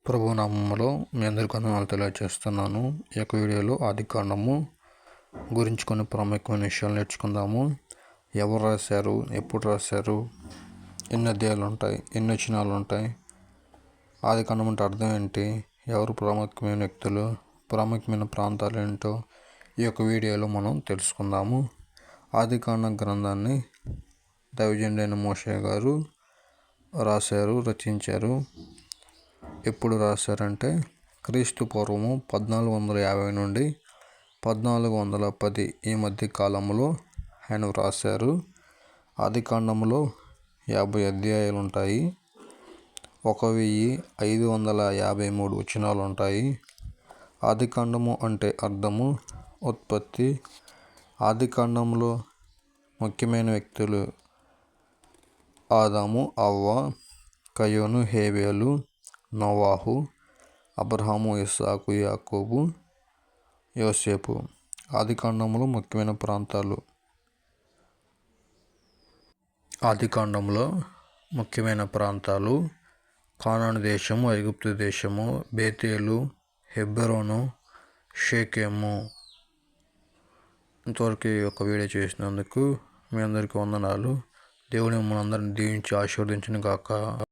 ప్రభు నామములో మీ అందరికీ వందనాలు తెలియజేస్తున్నాను. ఈ యొక్క వీడియోలో ఆదికాండము గురించి కొన్ని ప్రాముఖ్యమైన విషయాలు నేర్చుకుందాము. ఎవరు రాశారు, ఎప్పుడు రాశారు, ఎన్ని అధ్యాయాలు ఉంటాయి, ఎన్ని వచనాలు ఉంటాయి, ఆదికాండం అంటే అర్థం ఏంటి, ఎవరు ప్రాముఖ్యమైన వ్యక్తులు, ప్రాముఖ్యమైన ప్రాంతాలు ఏంటో ఈ యొక్క వీడియోలో మనం తెలుసుకుందాము. ఆదికాండ గ్రంథాన్ని దైవజనుడైన మోషే గారు రచించారు. ఎప్పుడు రాశారంటే క్రీస్తు పూర్వము 1450 నుండి 1410 ఈ మధ్య కాలంలో ఆయన వ్రాశారు. ఆదికాండంలో 50 అధ్యాయాలు ఉంటాయి. 1553 వచనాలు ఉంటాయి. ఆదికాండము అంటే అర్థము ఉత్పత్తి. ఆదికాండంలో ముఖ్యమైన వ్యక్తులు ఆదాము, అవ్వ, కయోను, హేబెలు, నోవాహు, అబ్రహాము, ఇస్సాకు, యాకోబు, యోసేపు. ఆదికాండంలో ముఖ్యమైన ప్రాంతాలు. ఆదికాండంలో ముఖ్యమైన ప్రాంతాలు కానాను దేశము, ఐగుప్తు దేశము, బేతేలు, హెబ్రోను, షేకెము. ఇంతవరకు ఈ యొక్క వీడియో చేసినందుకు మీ అందరికీ వందనాలు. దేవుని మనందరిని దీవించి ఆశీర్వదించును గాక.